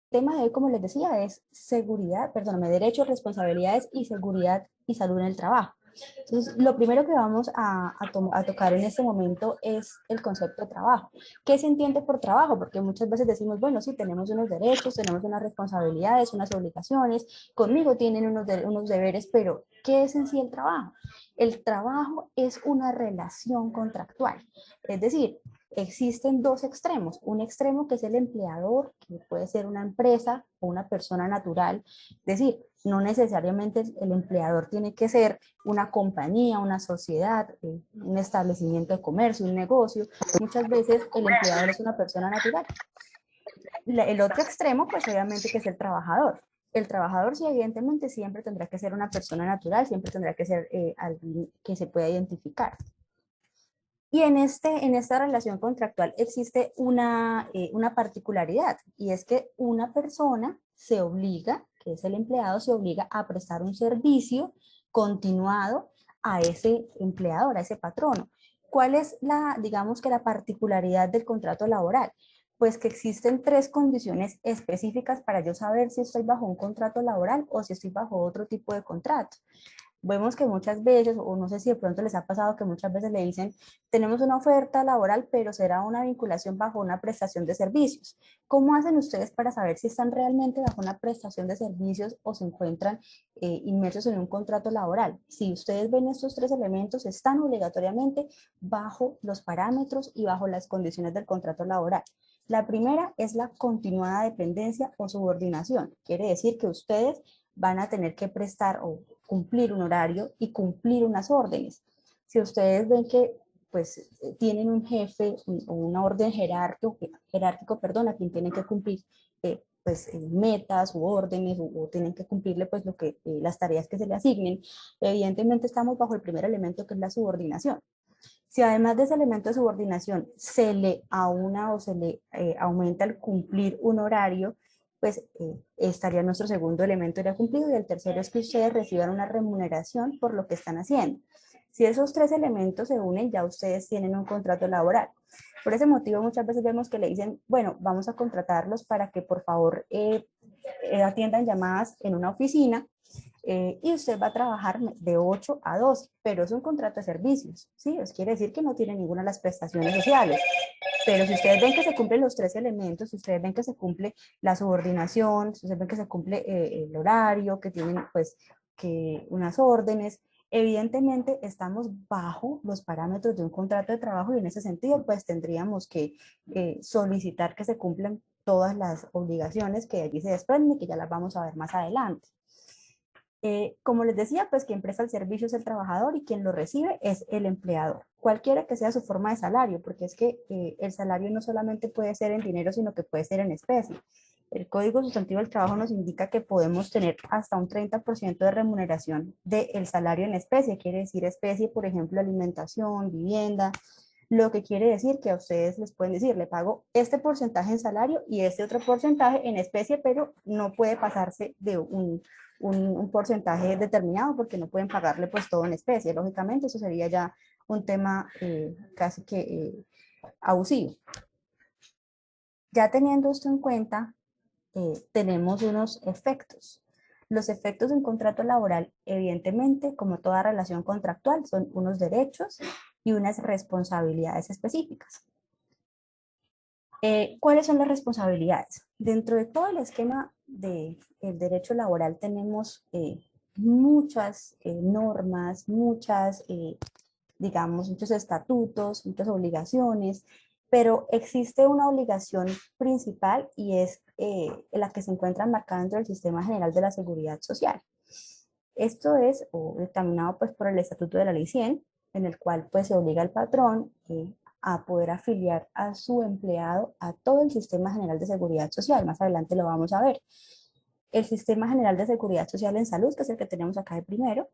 tema de hoy, como les decía, es seguridad, perdóname, derechos, responsabilidades y seguridad y salud en el trabajo. Entonces, lo primero que vamos a tocar en este momento es el concepto de trabajo. ¿Qué se entiende por trabajo? Porque muchas veces decimos, bueno, sí, tenemos unos derechos, tenemos unas responsabilidades, unas obligaciones, conmigo tienen unos deberes, pero ¿qué es en sí el trabajo? El trabajo es una relación contractual. Es decir, existen dos extremos. Un extremo que es el empleador, que puede ser una empresa o una persona natural. Es decir, no necesariamente el empleador tiene que ser una compañía, una sociedad, un establecimiento de comercio, un negocio. Muchas veces el empleador es una persona natural. El otro extremo, pues obviamente que es el trabajador. El trabajador sí, evidentemente, siempre tendrá que ser una persona natural, siempre tendrá que ser alguien que se pueda identificar. Y en esta relación contractual existe una particularidad, y es que una persona se obliga, que es el empleado, se obliga a prestar un servicio continuado a ese empleador, a ese patrono. ¿Cuál es digamos que la particularidad del contrato laboral? Pues que existen tres condiciones específicas para yo saber si estoy bajo un contrato laboral o si estoy bajo otro tipo de contrato. Vemos que muchas veces, o no sé si de pronto les ha pasado que muchas veces le dicen, tenemos una oferta laboral, pero será una vinculación bajo una prestación de servicios. ¿Cómo hacen ustedes para saber si están realmente bajo una prestación de servicios o se encuentran inmersos en un contrato laboral? Si ustedes ven estos tres elementos, están obligatoriamente bajo los parámetros y bajo las condiciones del contrato laboral. La primera es la continuada dependencia o subordinación. Quiere decir que ustedes van a tener que prestar o cumplir un horario y cumplir unas órdenes. Si ustedes ven que pues tienen un jefe o una orden jerárquico, perdón, a quien tienen que cumplir metas u órdenes o tienen que cumplirle pues las tareas que se le asignen, evidentemente estamos bajo el primer elemento que es la subordinación. Si además de ese elemento de subordinación se le aúna o se le aumenta el cumplir un horario, pues estaría nuestro segundo elemento ya cumplido, y el tercero es que ustedes reciban una remuneración por lo que están haciendo. Si esos tres elementos se unen, ya ustedes tienen un contrato laboral. Por ese motivo muchas veces vemos que le dicen, bueno, vamos a contratarlos para que por favor atiendan llamadas en una oficina, y usted va a trabajar de 8 a 2, pero es un contrato de servicios, ¿sí? Eso quiere decir que no tiene ninguna de las prestaciones sociales. Pero si ustedes ven que se cumplen los tres elementos, si ustedes ven que se cumple la subordinación, si ustedes ven que se cumple el horario, que tienen pues que unas órdenes, evidentemente estamos bajo los parámetros de un contrato de trabajo, y en ese sentido pues tendríamos que solicitar que se cumplan todas las obligaciones que de allí se desprenden y que ya las vamos a ver más adelante. Como les decía, pues quien presta el servicio es el trabajador y quien lo recibe es el empleador, cualquiera que sea su forma de salario, porque es que el salario no solamente puede ser en dinero, sino que puede ser en especie. El Código Sustantivo del Trabajo nos indica que podemos tener hasta un 30% de remuneración del salario en especie, quiere decir especie, por ejemplo, alimentación, vivienda, lo que quiere decir que a ustedes les pueden decir, le pago este porcentaje en salario y este otro porcentaje en especie, pero no puede pasarse de un porcentaje determinado porque no pueden pagarle pues todo en especie. Lógicamente eso sería ya un tema casi que abusivo. Ya teniendo esto en cuenta, tenemos unos efectos. Los efectos de un contrato laboral, evidentemente, como toda relación contractual, son unos derechos y unas responsabilidades específicas. ¿Cuáles son las responsabilidades? Dentro de todo el esquema del derecho laboral tenemos muchas normas, digamos, muchos estatutos, muchas obligaciones, pero existe una obligación principal y es la que se encuentra marcada dentro del Sistema General de la Seguridad Social. Esto es determinado pues, por el Estatuto de la Ley 100, en el cual pues, se obliga al patrón a poder afiliar a su empleado a todo el Sistema General de Seguridad Social. Más adelante lo vamos a ver. El Sistema General de Seguridad Social en Salud, que es el que tenemos acá de primero,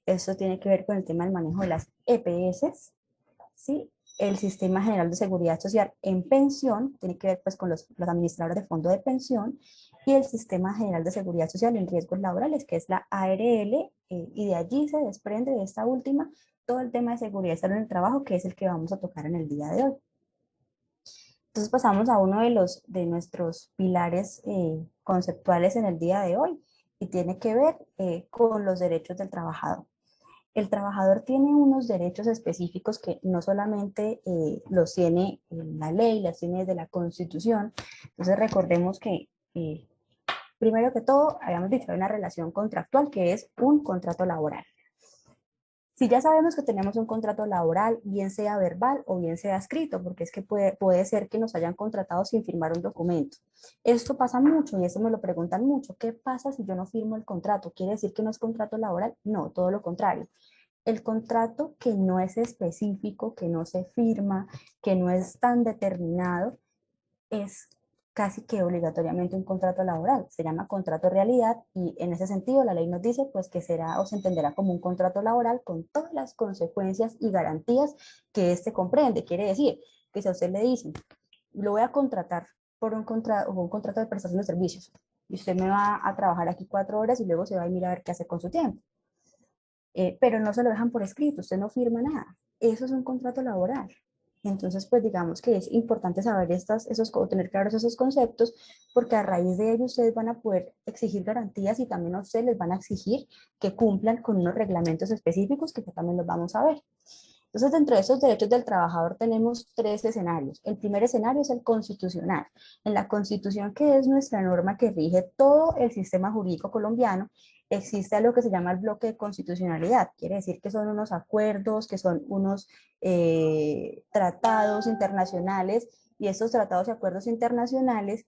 esto tiene que ver con el tema del manejo de las EPS, ¿sí? El Sistema General de Seguridad Social en pensión, tiene que ver pues con los administradores de fondo de pensión, y el Sistema General de Seguridad Social en riesgos laborales, que es la ARL, y de allí se desprende de esta última todo el tema de seguridad y salud en el trabajo, que es el que vamos a tocar en el día de hoy. Entonces pasamos a uno de nuestros pilares conceptuales en el día de hoy y tiene que ver con los derechos del trabajador. El trabajador tiene unos derechos específicos que no solamente los tiene la ley, las tiene desde la Constitución. Entonces recordemos que primero que todo, habíamos dicho, hay una relación contractual que es un contrato laboral. Si ya sabemos que tenemos un contrato laboral, bien sea verbal o bien sea escrito, porque es que puede ser que nos hayan contratado sin firmar un documento. Esto pasa mucho y eso me lo preguntan mucho. ¿Qué pasa si yo no firmo el contrato? ¿Quiere decir que no es contrato laboral? No, todo lo contrario. El contrato que no es específico, que no se firma, que no es tan determinado, es casi que obligatoriamente un contrato laboral. Se llama contrato realidad y en ese sentido la ley nos dice pues que será o se entenderá como un contrato laboral con todas las consecuencias y garantías que este comprende. Quiere decir que si a usted le dicen, lo voy a contratar por un contrato de prestación de servicios y usted me va a trabajar aquí 4 horas y luego se va a ir a ver qué hace con su tiempo. Pero no se lo dejan por escrito, usted no firma nada. Eso es un contrato laboral. Entonces, pues digamos que es importante saber tener claros esos conceptos, porque a raíz de ellos ustedes van a poder exigir garantías y también a ustedes les van a exigir que cumplan con unos reglamentos específicos que también los vamos a ver. Entonces, dentro de esos derechos del trabajador tenemos 3 escenarios. El primer escenario es el constitucional. En la Constitución, que es nuestra norma que rige todo el sistema jurídico colombiano, existe lo que se llama el bloque de constitucionalidad. Quiere decir que son unos acuerdos, que son unos tratados internacionales, y estos tratados y acuerdos internacionales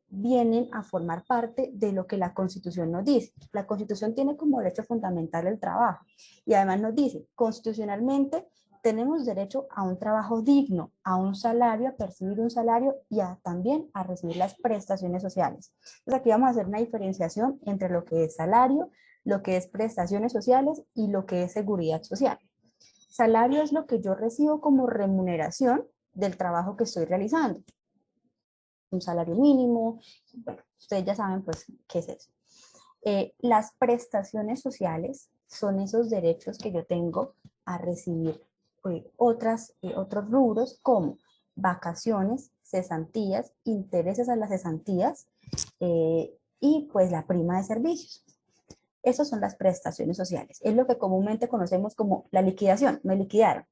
vienen a formar parte de lo que la Constitución nos dice. La Constitución tiene como derecho fundamental el trabajo y además nos dice, constitucionalmente tenemos derecho a un trabajo digno, a un salario, a percibir un salario y también a recibir las prestaciones sociales. Entonces aquí vamos a hacer una diferenciación entre lo que es salario, lo que es prestaciones sociales y lo que es seguridad social. Salario es lo que yo recibo como remuneración del trabajo que estoy realizando. Un salario mínimo, bueno, ustedes ya saben pues qué es eso. Las prestaciones sociales son esos derechos que yo tengo a recibir otros rubros como vacaciones, cesantías, intereses a las cesantías y pues la prima de servicios. Esas son las prestaciones sociales. Es lo que comúnmente conocemos como la liquidación, me liquidaron.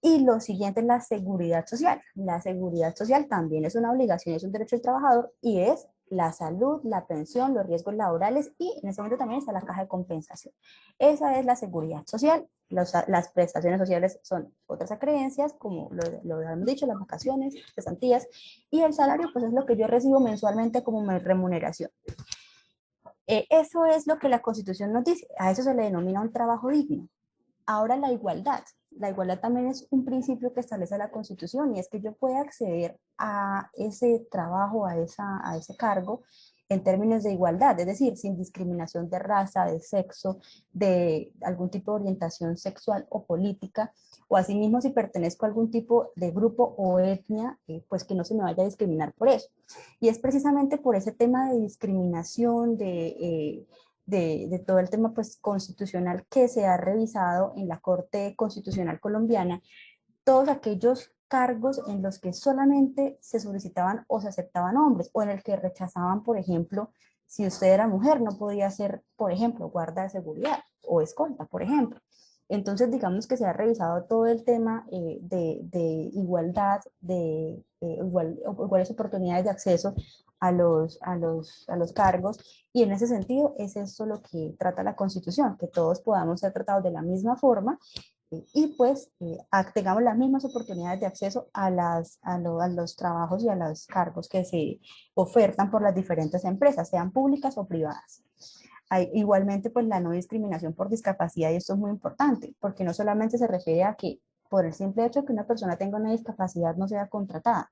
Y lo siguiente es la seguridad social. La seguridad social también es una obligación, es un derecho del trabajador y es la salud, la pensión, los riesgos laborales y en ese momento también está la caja de compensación. Esa es la seguridad social. Las prestaciones sociales son otras acreencias, como lo hemos dicho, las vacaciones, cesantías, y el salario pues es lo que yo recibo mensualmente como mi remuneración. Eso es lo que la Constitución nos dice. A eso se le denomina un trabajo digno. Ahora la igualdad. La igualdad también es un principio que establece la Constitución y es que yo pueda acceder a ese trabajo, a ese cargo en términos de igualdad, es decir, sin discriminación de raza, de sexo, de algún tipo de orientación sexual o política, o asimismo si pertenezco a algún tipo de grupo o etnia, pues que no se me vaya a discriminar por eso. Y es precisamente por ese tema de discriminación, de todo el tema pues, constitucional que se ha revisado en la Corte Constitucional Colombiana, todos aquellos cargos en los que solamente se solicitaban o se aceptaban hombres, o en el que rechazaban, por ejemplo, si usted era mujer, no podía ser, por ejemplo, guarda de seguridad o escolta, por ejemplo. Entonces, digamos que se ha revisado todo el tema de igualdad, iguales oportunidades de acceso a los cargos, y en ese sentido es esto lo que trata la Constitución, que todos podamos ser tratados de la misma forma y pues tengamos las mismas oportunidades de acceso a los trabajos y a los cargos que se ofertan por las diferentes empresas, sean públicas o privadas. Hay, igualmente, pues la no discriminación por discapacidad, y esto es muy importante, porque no solamente se refiere a que por el simple hecho de que una persona tenga una discapacidad no sea contratada.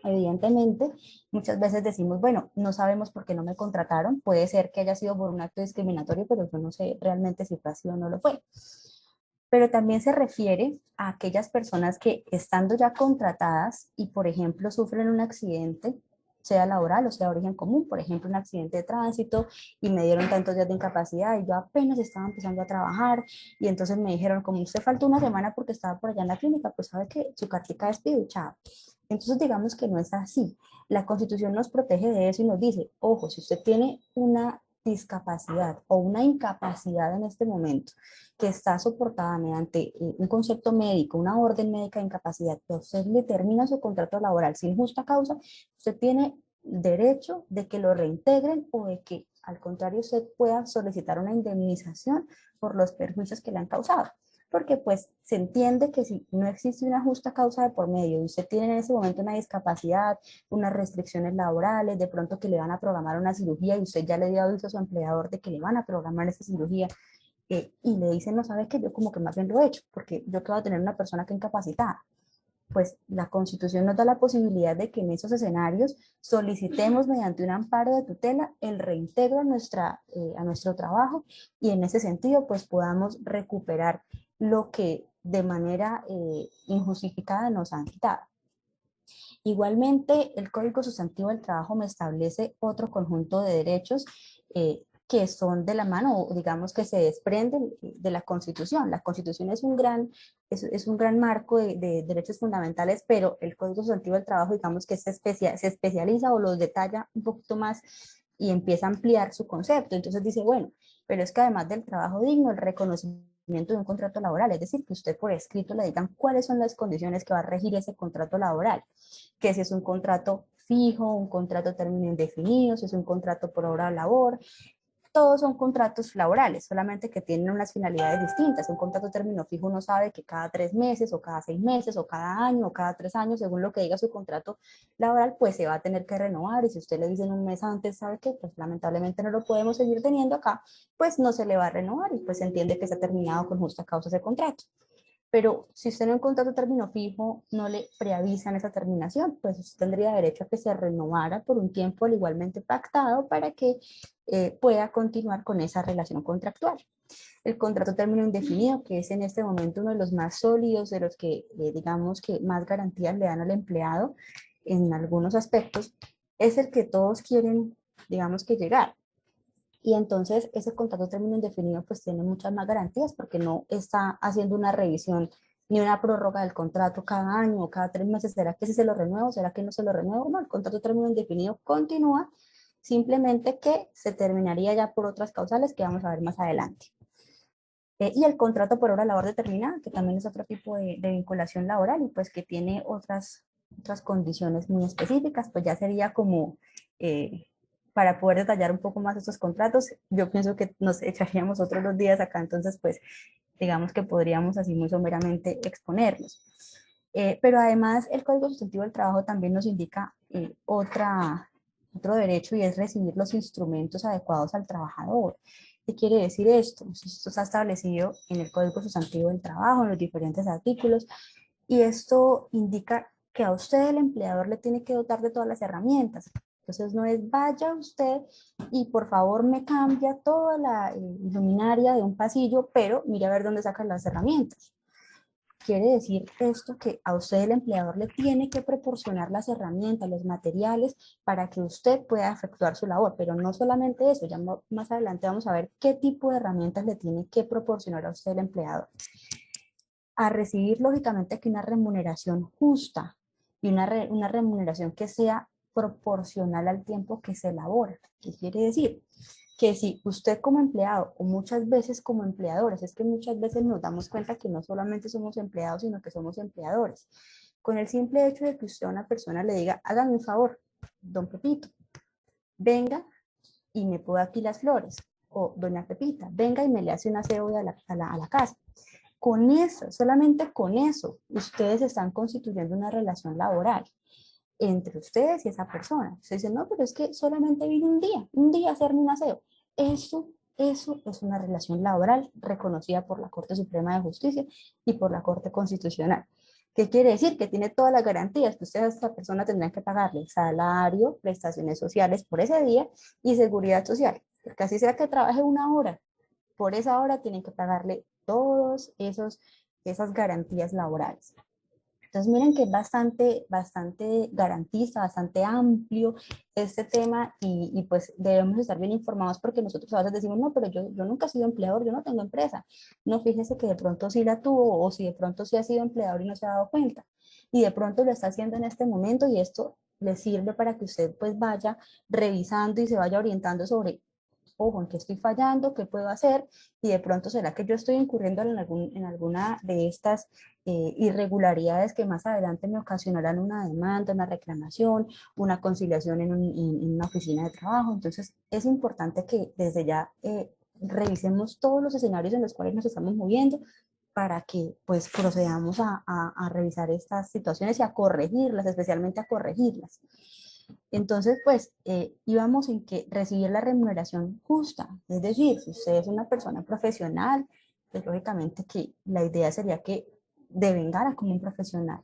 Evidentemente, muchas veces decimos, bueno, no sabemos por qué no me contrataron, puede ser que haya sido por un acto discriminatorio, pero yo no sé realmente si fue así o no lo fue. Pero también se refiere a aquellas personas que estando ya contratadas y, por ejemplo, sufren un accidente, sea laboral o sea de origen común, por ejemplo, un accidente de tránsito y me dieron tantos días de incapacidad y yo apenas estaba empezando a trabajar y entonces me dijeron, como usted faltó una semana porque estaba por allá en la clínica, pues sabe que su cartica de despido, chao. Entonces digamos que no es así. La Constitución nos protege de eso y nos dice, ojo, si usted tiene una discapacidad o una incapacidad en este momento que está soportada mediante un concepto médico, una orden médica de incapacidad, que usted le termina su contrato laboral sin justa causa, usted tiene derecho de que lo reintegren o de que al contrario usted pueda solicitar una indemnización por los perjuicios que le han causado. Porque pues se entiende que si no existe una justa causa de por medio y usted tiene en ese momento una discapacidad, unas restricciones laborales, de pronto que le van a programar una cirugía y usted ya le dio aviso a su empleador de que le van a programar esa cirugía, y le dicen, no sabes que yo como que más bien lo he hecho, porque yo que voy a tener una persona que incapacitada, pues la Constitución nos da la posibilidad de que en esos escenarios solicitemos mediante un amparo de tutela el reintegro a nuestro trabajo y en ese sentido pues podamos recuperar lo que de manera injustificada nos han quitado. Igualmente, el Código Sustantivo del Trabajo me establece otro conjunto de derechos que son de la mano, o digamos que se desprenden de la Constitución. La Constitución es un gran marco de derechos fundamentales, pero el Código Sustantivo del Trabajo, digamos que se especializa o los detalla un poquito más y empieza a ampliar su concepto. Entonces dice, bueno, pero es que además del trabajo digno, el reconocimiento de un contrato laboral, es decir, que usted por escrito le digan cuáles son las condiciones que va a regir ese contrato laboral, que si es un contrato fijo, un contrato a término indefinido, si es un contrato por hora de labor, todos son contratos laborales, solamente que tienen unas finalidades distintas. Un contrato a término fijo uno sabe que cada 3 meses, o cada 6 meses, o cada año, o cada 3 años, según lo que diga su contrato laboral, pues se va a tener que renovar. Y si usted le dicen un mes antes, sabe que pues lamentablemente no lo podemos seguir teniendo acá, pues no se le va a renovar y pues se entiende que se ha terminado con justa causa ese contrato. Pero si usted en un contrato a término fijo no le preavisan esa terminación, pues usted tendría derecho a que se renovara por un tiempo al igualmente pactado para que pueda continuar con esa relación contractual. El contrato a término indefinido, que es en este momento uno de los más sólidos, de los que digamos que más garantías le dan al empleado en algunos aspectos, es el que todos quieren, digamos que llegar. Y entonces ese contrato a término indefinido pues tiene muchas más garantías porque no está haciendo una revisión ni una prórroga del contrato cada año o cada 3 meses. ¿Será que si se lo renuevo? ¿Será que no se lo renuevo? No, el contrato a término indefinido continúa, simplemente que se terminaría ya por otras causales que vamos a ver más adelante. Y el contrato por hora labor determinada, que también es otro tipo de vinculación laboral y pues que tiene otras condiciones muy específicas, pues ya sería como para poder detallar un poco más estos contratos. Yo pienso que nos echaríamos otros 2 días acá, entonces pues digamos que podríamos así muy someramente exponerlos. Pero además el Código Sustantivo del Trabajo también nos indica otro derecho y es recibir los instrumentos adecuados al trabajador. ¿Qué quiere decir esto? Esto está establecido en el Código Sustantivo del Trabajo, en los diferentes artículos, y esto indica que a usted el empleador le tiene que dotar de todas las herramientas. Entonces no es vaya usted y por favor me cambia toda la luminaria de un pasillo, pero mire a ver dónde sacan las herramientas. Quiere decir esto que a usted el empleador le tiene que proporcionar las herramientas, los materiales para que usted pueda efectuar su labor, pero no solamente eso, ya más adelante vamos a ver qué tipo de herramientas le tiene que proporcionar a usted el empleador. A recibir lógicamente que una remuneración justa y una remuneración que sea proporcional al tiempo que se elabora. ¿Qué quiere decir? Que si usted como empleado o muchas veces como empleadores, es que muchas veces nos damos cuenta que no solamente somos empleados, sino que somos empleadores. Con el simple hecho de que usted a una persona le diga, hágame un favor, don Pepito, venga y me poda aquí las flores, o doña Pepita, venga y me le hace una aseo a la casa. Con eso, solamente con eso, ustedes están constituyendo una relación laboral entre ustedes y esa persona. Ustedes dicen, no, pero es que solamente vine un día a hacerme un aseo. Eso es una relación laboral reconocida por la Corte Suprema de Justicia y por la Corte Constitucional. ¿Qué quiere decir? Que tiene todas las garantías, que ustedes a esta persona tendrán que pagarle salario, prestaciones sociales por ese día y seguridad social. Porque así sea que trabaje 1 hora, por esa hora tienen que pagarle todos esas garantías laborales. Entonces miren que es bastante garantista, bastante amplio este tema y pues debemos estar bien informados porque nosotros a veces decimos, no, pero yo nunca he sido empleador, yo no tengo empresa. No, fíjese que de pronto sí la tuvo o si de pronto sí ha sido empleador y no se ha dado cuenta. y de pronto lo está haciendo en este momento y esto le sirve para que usted pues vaya revisando y se vaya orientando sobre, ojo, en qué estoy fallando, qué puedo hacer, y de pronto será que yo estoy incurriendo en alguna de estas irregularidades que más adelante me ocasionarán una demanda, una reclamación, una conciliación en una oficina de trabajo. Entonces es importante que desde ya revisemos todos los escenarios en los cuales nos estamos moviendo para que pues procedamos a revisar estas situaciones y a corregirlas, especialmente a corregirlas. Entonces, pues íbamos en que recibir la remuneración justa, es decir, si usted es una persona profesional, pues lógicamente que la idea sería que devengara como un profesional.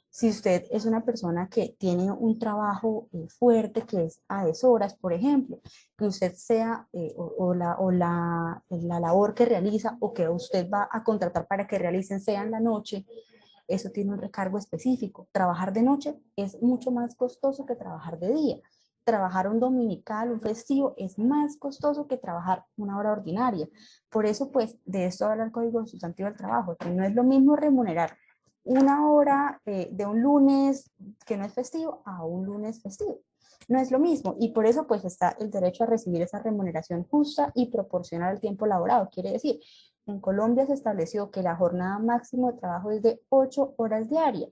Si usted es una persona que tiene un trabajo fuerte, que es a deshoras, por ejemplo, que usted sea, la labor que realiza o que usted va a contratar para que realicen sea en la noche, eso tiene un recargo específico. Trabajar de noche es mucho más costoso que trabajar de día. Trabajar un dominical, un festivo, es más costoso que trabajar una hora ordinaria. Por eso, pues, de esto habla el Código Sustantivo del Trabajo, que no es lo mismo remunerar una hora de un lunes que no es festivo a un lunes festivo. No es lo mismo y por eso pues está el derecho a recibir esa remuneración justa y proporcional al tiempo laborado. Quiere decir, en Colombia se estableció que la jornada máxima de trabajo es de 8 horas diarias,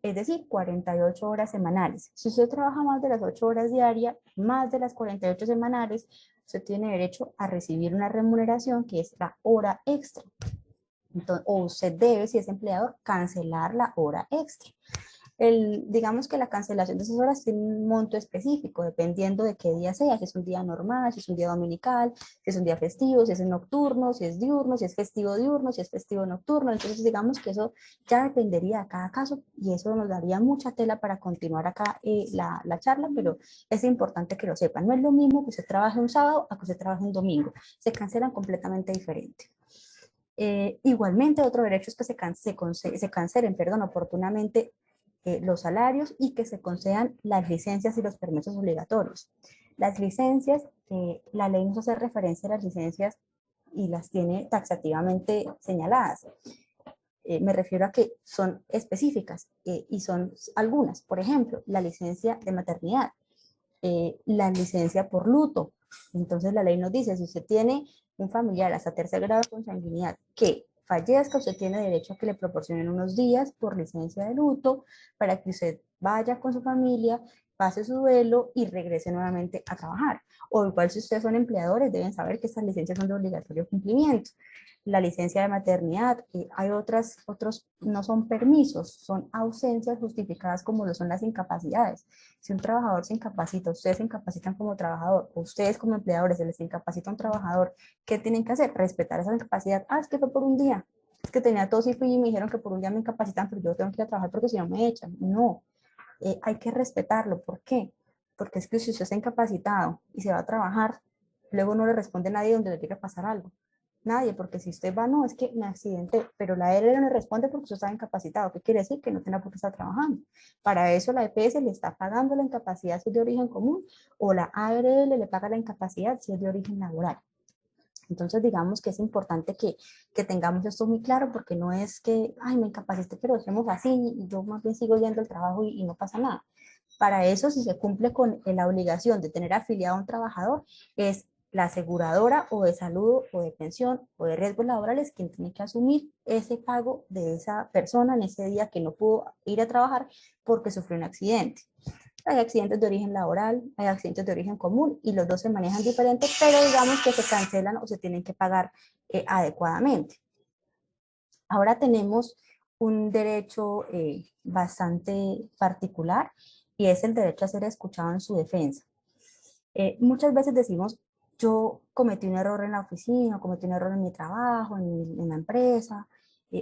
es decir, 48 horas semanales. Si usted trabaja más de las 8 horas diarias, más de las 48 semanales, usted tiene derecho a recibir una remuneración que es la hora extra. Entonces, o usted debe, si es empleador, cancelar la hora extra. Digamos que la cancelación de esas horas tiene un monto específico, dependiendo de qué día sea, si es un día normal, si es un día dominical, si es un día festivo, si es nocturno, si es diurno, si es festivo diurno, si es festivo nocturno. Entonces, digamos que eso ya dependería de cada caso y eso nos daría mucha tela para continuar acá la charla, pero es importante que lo sepan. No es lo mismo que usted trabaje un sábado a que usted trabaje un domingo. Se cancelan completamente diferente. Igualmente, otro derecho es que se cancelen, perdón, oportunamente los salarios y que se concedan las licencias y los permisos obligatorios. Las licencias, la ley nos hace referencia a las licencias y las tiene taxativamente señaladas. Me refiero a que son específicas y son algunas. Por ejemplo, la licencia de maternidad, la licencia por luto. Entonces la ley nos dice, si usted tiene un familiar hasta tercer grado de consanguinidad que fallezca, usted tiene derecho a que le proporcionen unos días por licencia de luto para que usted vaya con su familia, pase su duelo y regrese nuevamente a trabajar. O igual si ustedes son empleadores, deben saber que estas licencias son de obligatorio cumplimiento. La licencia de maternidad, hay otros, no son permisos, son ausencias justificadas como lo son las incapacidades. Si un trabajador se incapacita, ustedes se incapacitan como trabajador, o ustedes como empleadores se les incapacita a un trabajador, ¿qué tienen que hacer? Respetar esa incapacidad. Ah, es que fue por un día, es que tenía tos y fui y me dijeron que por un día me incapacitan, pero yo tengo que ir a trabajar porque si no me echan. No, hay que respetarlo. ¿Por qué? Porque es que si usted está incapacitado y se va a trabajar, luego no le responde a nadie donde le quiera pasar algo. Nadie, porque si usted va, no, es que me accidenté, pero la ARL no le responde porque usted está incapacitado. ¿Qué quiere decir? Que no tiene por qué estar trabajando. Para eso la EPS le está pagando la incapacidad si es de origen común o la ARL le paga la incapacidad si es de origen laboral. Entonces, digamos que es importante que tengamos esto muy claro porque no es que, ay, me incapacité, pero hacemos así y yo más bien sigo yendo al trabajo y no pasa nada. Para eso, si se cumple con la obligación de tener afiliado a un trabajador, es la aseguradora o de salud o de pensión o de riesgos laborales quien tiene que asumir ese pago de esa persona en ese día que no pudo ir a trabajar porque sufrió un accidente. Hay accidentes de origen laboral, hay accidentes de origen común y los dos se manejan diferentes, pero digamos que se cancelan o se tienen que pagar adecuadamente. Ahora tenemos un derecho bastante particular y es el derecho a ser escuchado en su defensa. Muchas veces decimos, yo cometí un error en la oficina, cometí un error en mi trabajo, en la empresa,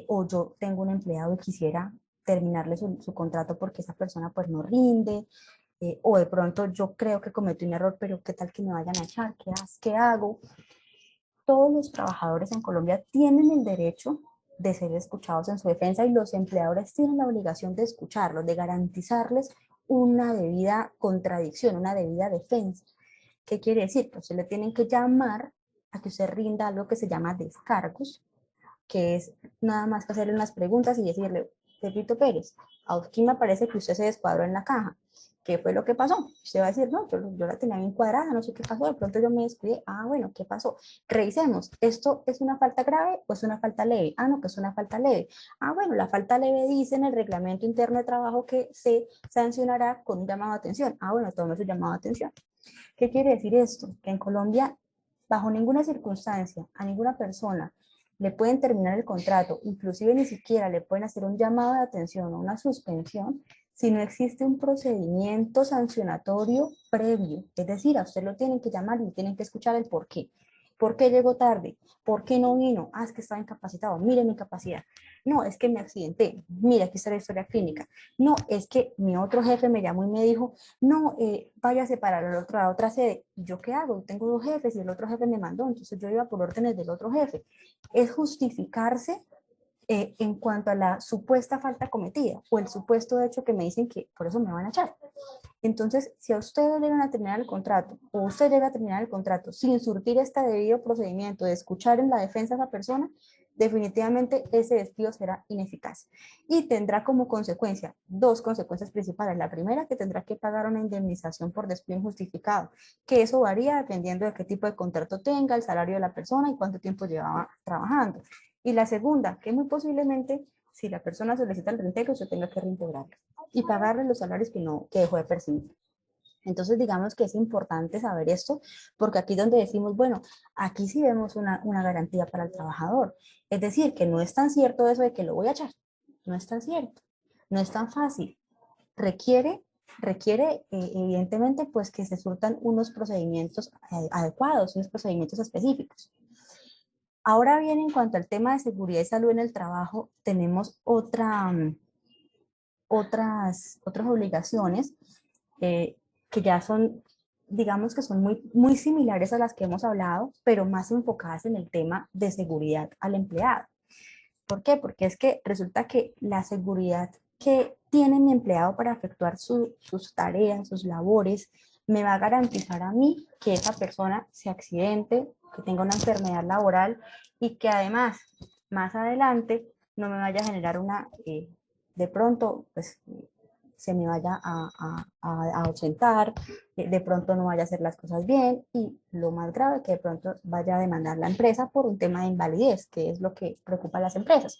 o yo tengo un empleado y quisiera terminarle su contrato porque esa persona pues no rinde, o de pronto yo creo que cometí un error, pero qué tal que me vayan a echar, ¿qué hago? Todos los trabajadores en Colombia tienen el derecho de ser escuchados en su defensa y los empleadores tienen la obligación de escucharlos, de garantizarles una debida contradicción, una debida defensa. ¿Qué quiere decir? Que usted le tienen que llamar a que usted rinda algo que se llama descargos, que es nada más que hacerle unas preguntas y decirle, Pepito Pérez, aquí me parece que usted se descuadró en la caja. ¿Qué fue lo que pasó? Usted va a decir, no, yo la tenía bien cuadrada, no sé qué pasó, de pronto yo me descuidé. Ah, bueno, ¿qué pasó? Revisemos, ¿esto es una falta grave o es una falta leve? Ah, no, que es una falta leve. Ah, bueno, la falta leve dice en el reglamento interno de trabajo que se sancionará con un llamado de atención. Ah, bueno, tome su llamado de atención. ¿Qué quiere decir esto? Que en Colombia, bajo ninguna circunstancia, a ninguna persona le pueden terminar el contrato, inclusive ni siquiera le pueden hacer un llamado de atención o una suspensión si no existe un procedimiento sancionatorio previo. Es decir, a usted lo tienen que llamar y tienen que escuchar el por qué. ¿Por qué llegó tarde? ¿Por qué no vino? Ah, es que estaba incapacitado. Mire mi incapacidad. No, es que me accidenté. Mira, aquí está la historia clínica. No, es que mi otro jefe me llamó y me dijo, no, váyase para la otra sede. ¿Y yo qué hago? Tengo dos jefes y el otro jefe me mandó, entonces yo iba por órdenes del otro jefe. Es justificarse en cuanto a la supuesta falta cometida o el supuesto hecho que me dicen que por eso me van a echar. Entonces, si a ustedes llegan a terminar el contrato o usted llega a terminar el contrato sin surtir este debido procedimiento de escuchar en la defensa a esa persona, definitivamente ese despido será ineficaz y tendrá como consecuencia dos consecuencias principales. La primera, que tendrá que pagar una indemnización por despido injustificado, que eso varía dependiendo de qué tipo de contrato tenga, el salario de la persona y cuánto tiempo llevaba trabajando. Y la segunda, que muy posiblemente si la persona solicita el reintegro, usted tenga que reintegrarlo y pagarle los salarios que dejó de percibir. Entonces, digamos que es importante saber esto, porque aquí es donde decimos, bueno, aquí sí vemos una garantía para el trabajador. Es decir, que no es tan cierto eso de que lo voy a echar. No es tan cierto. No es tan fácil. Requiere evidentemente, pues que se surtan unos procedimientos adecuados, unos procedimientos específicos. Ahora bien, en cuanto al tema de seguridad y salud en el trabajo, tenemos otras obligaciones que ya son, digamos que son muy similares a las que hemos hablado, pero más enfocadas en el tema de seguridad al empleado. ¿Por qué? Porque es que resulta que la seguridad que tiene mi empleado para efectuar sus tareas, sus labores, me va a garantizar a mí que esa persona se accidente, que tenga una enfermedad laboral y que además, más adelante, no me vaya a generar de pronto, pues se me vaya a ausentar, de pronto no vaya a hacer las cosas bien y lo más grave que de pronto vaya a demandar la empresa por un tema de invalidez, que es lo que preocupa a las empresas.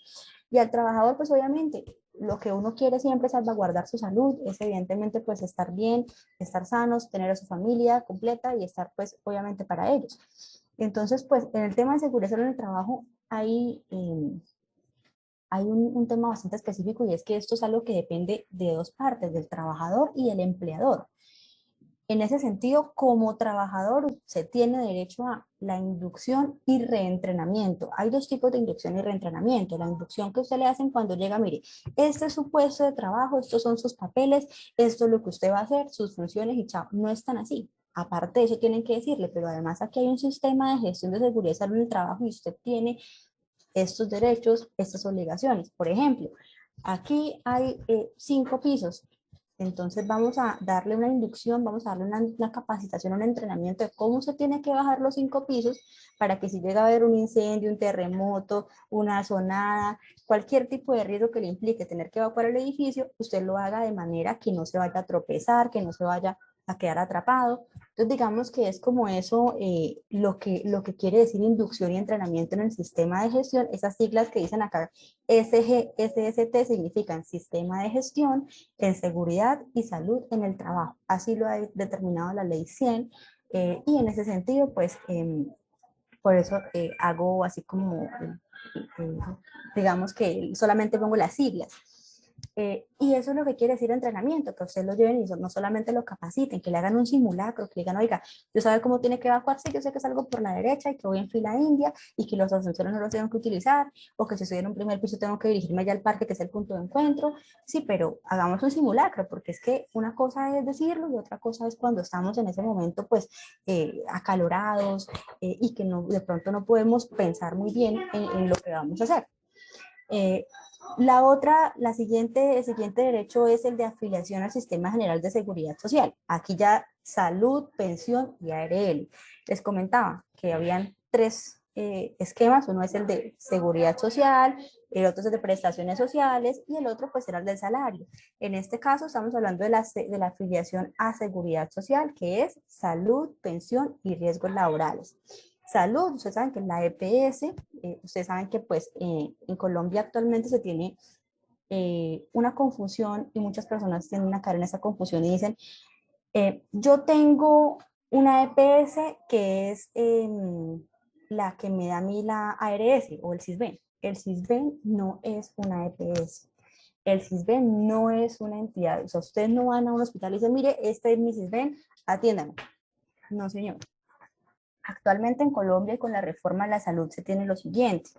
Y al trabajador, pues obviamente, lo que uno quiere siempre es salvaguardar su salud, es evidentemente pues estar bien, estar sanos, tener a su familia completa y estar pues obviamente para ellos. Entonces, pues en el tema de seguridad en el trabajo hay un tema bastante específico y es que esto es algo que depende de dos partes, del trabajador y el empleador. En ese sentido, como trabajador, se tiene derecho a la inducción y reentrenamiento. Hay dos tipos de inducción y reentrenamiento. La inducción que usted le hacen cuando llega, mire, este es su puesto de trabajo, estos son sus papeles, esto es lo que usted va a hacer, sus funciones y chao. No es tan así. Aparte de eso tienen que decirle, pero además aquí hay un sistema de gestión de seguridad y salud en el trabajo y usted tiene estos derechos, estas obligaciones. Por ejemplo, aquí hay 5 pisos, entonces vamos a darle una inducción, vamos a darle una capacitación, un entrenamiento de cómo se tiene que bajar los 5 pisos para que si llega a haber un incendio, un terremoto, una sonada, cualquier tipo de riesgo que le implique tener que evacuar el edificio, usted lo haga de manera que no se vaya a tropezar, que no se vaya a quedar atrapado. Entonces digamos que es como eso lo que quiere decir inducción y entrenamiento en el sistema de gestión. Esas siglas que dicen acá SG, SST significan Sistema de Gestión en Seguridad y Salud en el Trabajo. Así lo ha determinado la Ley 100 y en ese sentido pues por eso hago así como digamos que solamente pongo las siglas. Y eso es lo que quiere decir entrenamiento, que ustedes lo lleven y no solamente lo capaciten, que le hagan un simulacro, que le digan, oiga, yo sabe cómo tiene que evacuarse, yo sé que salgo por la derecha y que voy en fila india y que los ascensores no los tengo que utilizar, o que si estoy en un primer piso tengo que dirigirme allá al parque, que es el punto de encuentro. Sí, pero hagamos un simulacro, porque es que una cosa es decirlo y otra cosa es cuando estamos en ese momento, pues, acalorados y que no, de pronto no podemos pensar muy bien en lo que vamos a hacer. Eh, el siguiente derecho es el de afiliación al Sistema General de Seguridad Social. Aquí ya salud, pensión y ARL. Les comentaba que habían esquemas. Uno es el de seguridad social, el otro es el de prestaciones sociales y el otro pues era el del salario. En este caso estamos hablando de la afiliación a seguridad social, que es salud, pensión y riesgos laborales. Salud, ustedes saben que la EPS, ustedes saben que pues en Colombia actualmente se tiene una confusión y muchas personas tienden a caer en esa confusión y dicen, yo tengo una EPS que es la que me da a mí la ARS o el CISBEN. El CISBEN no es una EPS. El CISBEN no es una entidad. O sea, ustedes no van a un hospital y dicen, mire, este es mi CISBEN, atiéndame. No, señor. Actualmente en Colombia y con la reforma de la salud se tiene lo siguiente.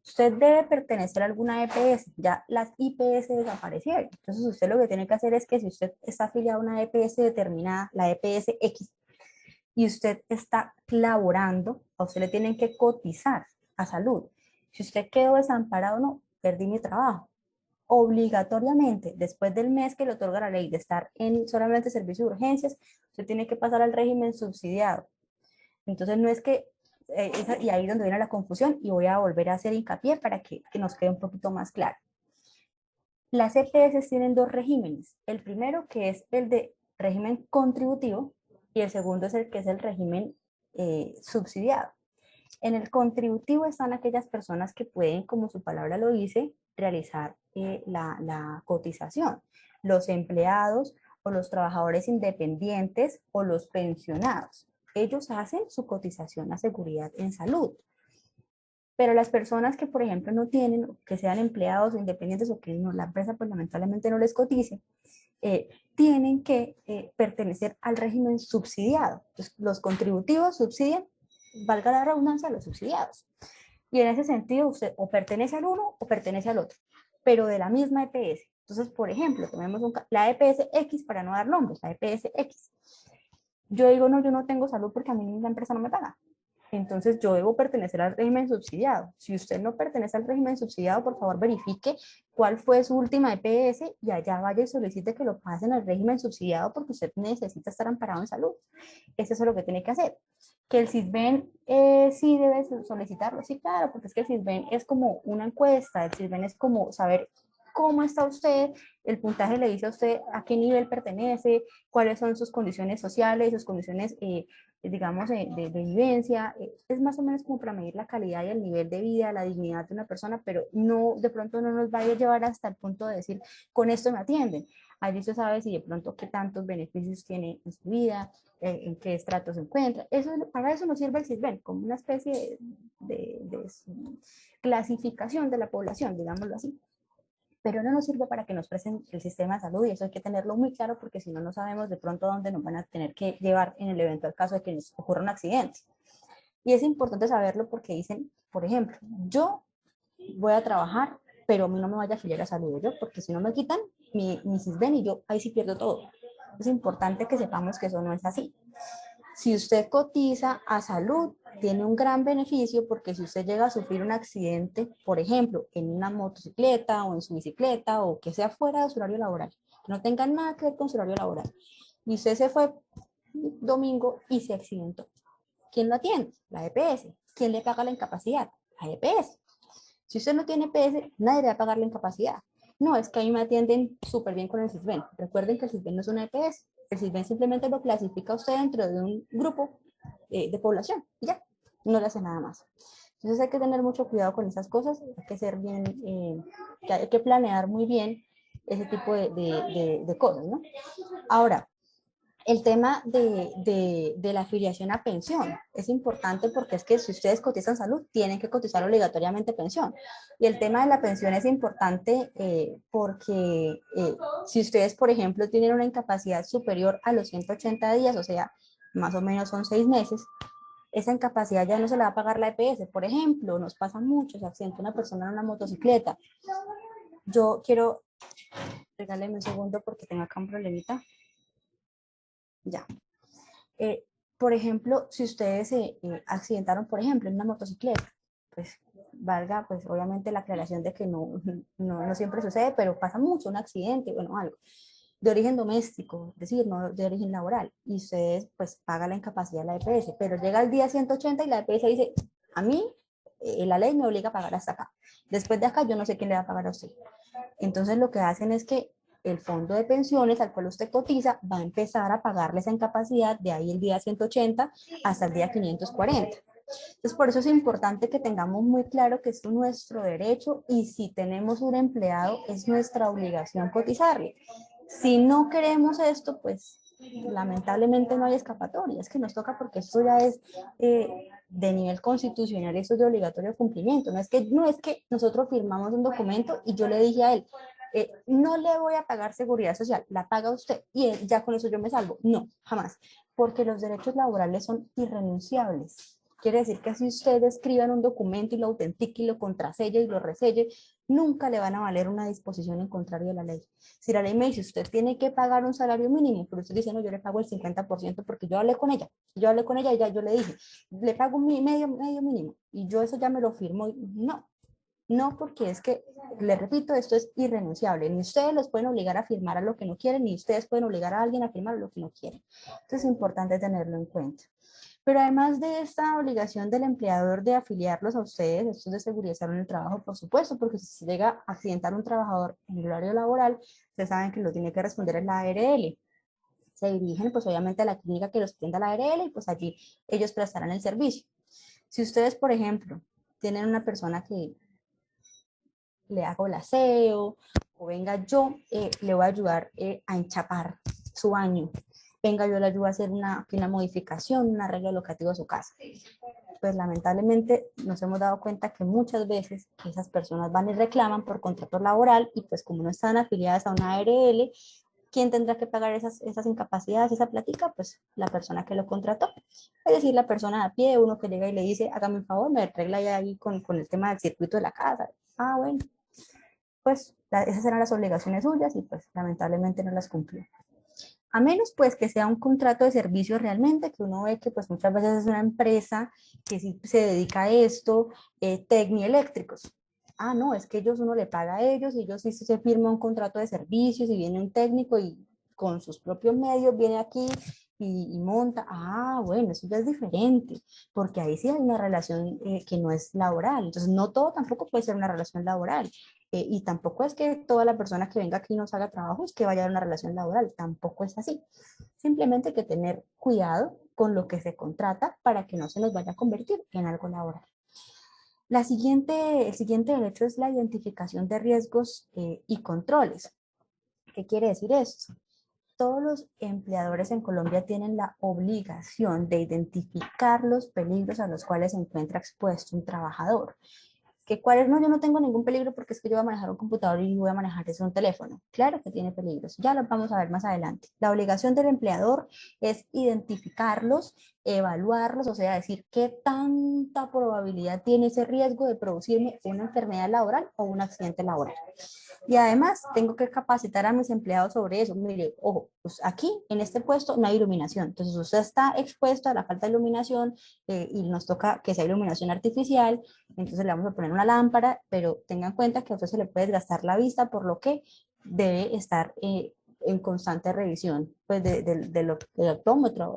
Usted debe pertenecer a alguna EPS, ya las IPS desaparecieron. Entonces usted lo que tiene que hacer es que si usted está afiliado a una EPS determinada, la EPS X, y usted está laborando, a usted le tienen que cotizar a salud. Si usted quedó desamparado, no, perdí mi trabajo. Obligatoriamente, después del mes que le otorga la ley de estar en solamente servicio de urgencias, usted tiene que pasar al régimen subsidiado. Entonces no es que, y ahí es donde viene la confusión y voy a volver a hacer hincapié para que nos quede un poquito más claro. Las EPS tienen dos regímenes. El primero que es el de régimen contributivo y el segundo es el que es el régimen subsidiado. En el contributivo están aquellas personas que pueden, como su palabra lo dice, realizar la cotización. Los empleados o los trabajadores independientes o los pensionados. Ellos hacen su cotización a seguridad en salud. Pero las personas que, por ejemplo, no tienen, que sean empleados o independientes o que no, la empresa pues lamentablemente no les cotice, tienen que pertenecer al régimen subsidiado. Entonces, los contributivos subsidian, valga la redundancia, a los subsidiados. Y en ese sentido, usted o pertenece al uno o pertenece al otro, pero de la misma EPS. Entonces, por ejemplo, tenemos la EPS X, para no dar nombres, la EPS X. Yo digo, no, yo no tengo salud porque a mí la empresa no me paga. Entonces yo debo pertenecer al régimen subsidiado. Si usted no pertenece al régimen subsidiado, por favor verifique cuál fue su última EPS y allá vaya y solicite que lo pasen al régimen subsidiado porque usted necesita estar amparado en salud. Eso es lo que tiene que hacer. Que el CISBEN sí debe solicitarlo, sí, claro, porque es que el CISBEN es como una encuesta, el CISBEN es como saber cómo está usted, el puntaje le dice a usted a qué nivel pertenece, cuáles son sus condiciones sociales, sus condiciones, digamos, de vivencia. Es más o menos como para medir la calidad y el nivel de vida, la dignidad de una persona, pero no, de pronto no nos vaya a llevar hasta el punto de decir, con esto me atienden. Allí usted sabe si de pronto qué tantos beneficios tiene en su vida, en qué estrato se encuentra. Eso, para eso nos sirve el CISBEN, como una especie de clasificación de la población, digámoslo así. Pero no nos sirve para que nos presten el sistema de salud y eso hay que tenerlo muy claro porque si no, no sabemos de pronto a dónde nos van a tener que llevar en el eventual caso de que nos ocurra un accidente. Y es importante saberlo porque dicen, por ejemplo, yo voy a trabajar, pero a mí no me vaya a afiliar a salud, yo, porque si no me quitan mi CISBEN y yo ahí sí pierdo todo. Es importante que sepamos que eso no es así. Si usted cotiza a salud, tiene un gran beneficio porque si usted llega a sufrir un accidente, por ejemplo, en una motocicleta o en su bicicleta o que sea fuera de su horario laboral, que no tenga nada que ver con su horario laboral, y usted se fue domingo y se accidentó, ¿quién lo atiende? La EPS. ¿Quién le paga la incapacidad? La EPS. Si usted no tiene EPS, nadie le va a pagar la incapacidad. No, es que a mí me atienden súper bien con el CISBEN. Recuerden que el CISBEN no es una EPS. El CISBEN simplemente lo clasifica a usted dentro de un grupo de población y ya, no le hace nada más. Entonces hay que tener mucho cuidado con esas cosas, hay que ser bien, hay que planear muy bien ese tipo de cosas, ¿no? Ahora, el tema de la afiliación a pensión es importante porque es que si ustedes cotizan salud, tienen que cotizar obligatoriamente pensión. Y el tema de la pensión es importante porque si ustedes, por ejemplo, tienen una incapacidad superior a los 180 días, o sea, más o menos son 6 meses, esa incapacidad ya no se la va a pagar la EPS. Por ejemplo, nos pasa mucho, se accidenta una persona en una motocicleta. Yo quiero, regáleme un segundo porque tengo acá un problemita. Ya. Por ejemplo, si ustedes se accidentaron, por ejemplo, en una motocicleta, pues valga, pues obviamente la aclaración de que no siempre sucede, pero pasa mucho, un accidente, bueno, algo de origen doméstico, es decir, no de origen laboral, y ustedes pues pagan la incapacidad de la EPS, pero llega el día 180 y la EPS dice, A mí, la ley me obliga a pagar hasta acá. Después de acá, yo no sé quién le va a pagar a usted. Entonces, lo que hacen es que el fondo de pensiones al cual usted cotiza va a empezar a pagarle esa incapacidad de ahí el día 180 hasta el día 540. Entonces, por eso es importante que tengamos muy claro que esto es nuestro derecho y si tenemos un empleado, es nuestra obligación cotizarle. Si no queremos esto, pues lamentablemente no hay escapatoria, es que nos toca porque esto ya es de nivel constitucional, esto es de obligatorio cumplimiento. No es que nosotros firmamos un documento y yo le dije a él, no le voy a pagar seguridad social, la paga usted y ya con eso yo me salvo. No, jamás, porque los derechos laborales son irrenunciables. Quiere decir que si ustedes escriban un documento y lo autentique y lo contraselle y lo reselle, nunca le van a valer una disposición en contrario de la ley. Si la ley me dice, usted tiene que pagar un salario mínimo, pero usted dice, no, yo le pago el 50% porque yo hablé con ella y ya yo le dije, le pago medio mínimo y yo eso ya me lo firmo. No, no, porque es que, le repito, esto es irrenunciable. Ni ustedes los pueden obligar a firmar a lo que no quieren, ni ustedes pueden obligar a alguien a firmar a lo que no quieren. Entonces es importante tenerlo en cuenta. Pero además de esta obligación del empleador de afiliarlos a ustedes, esto es de seguridad en el trabajo, por supuesto, porque si se llega a accidentar un trabajador en el horario laboral, ustedes saben que lo tiene que responder en la ARL. Se dirigen pues obviamente a la clínica que los atienda la ARL y pues allí ellos prestarán el servicio. Si ustedes, por ejemplo, tienen una persona que le hago el aseo, o venga yo, le voy a ayudar a enchapar su baño, venga yo le ayudo a hacer una modificación, un arreglo locativo a su casa. Pues lamentablemente nos hemos dado cuenta que muchas veces esas personas van y reclaman por contrato laboral y pues como no están afiliadas a una ARL, ¿quién tendrá que pagar esas incapacidades, esa platica? Pues la persona que lo contrató. Es decir, la persona a pie, uno que llega y le dice, hágame un favor, me arregla ya ahí con el tema del circuito de la casa. Ah, bueno, pues esas eran las obligaciones suyas y pues lamentablemente no las cumplió. A menos pues que sea un contrato de servicio realmente, que uno ve que pues muchas veces es una empresa que sí se dedica a esto, tecnieléctricos. Ah, no, es que ellos uno le paga a ellos y ellos sí se firma un contrato de servicios y viene un técnico y con sus propios medios viene aquí y monta. Ah, bueno, eso ya es diferente, porque ahí sí hay una relación que no es laboral. Entonces, no todo tampoco puede ser una relación laboral. Y tampoco es que toda la persona que venga aquí nos haga trabajos que vaya a una relación laboral, tampoco es así. Simplemente hay que tener cuidado con lo que se contrata para que no se nos vaya a convertir en algo laboral. El siguiente derecho es la identificación de riesgos y controles. ¿Qué quiere decir esto? Todos los empleadores en Colombia tienen la obligación de identificar los peligros a los cuales se encuentra expuesto un trabajador. ¿Que cuáles? No, yo no tengo ningún peligro porque es que yo voy a manejar un computador y voy a manejar eso un teléfono. Claro que tiene peligros, ya los vamos a ver más adelante. La obligación del empleador es identificarlos, evaluarlos, o sea, decir qué tanta probabilidad tiene ese riesgo de producirme una enfermedad laboral o un accidente laboral. Y además tengo que capacitar a mis empleados sobre eso. Mire, ojo, pues aquí en este puesto no hay iluminación. Entonces usted está expuesto a la falta de iluminación y nos toca que sea iluminación artificial. Entonces le vamos a poner una lámpara, pero tengan en cuenta que a usted se le puede desgastar la vista, por lo que debe estar en constante revisión pues del optómetra,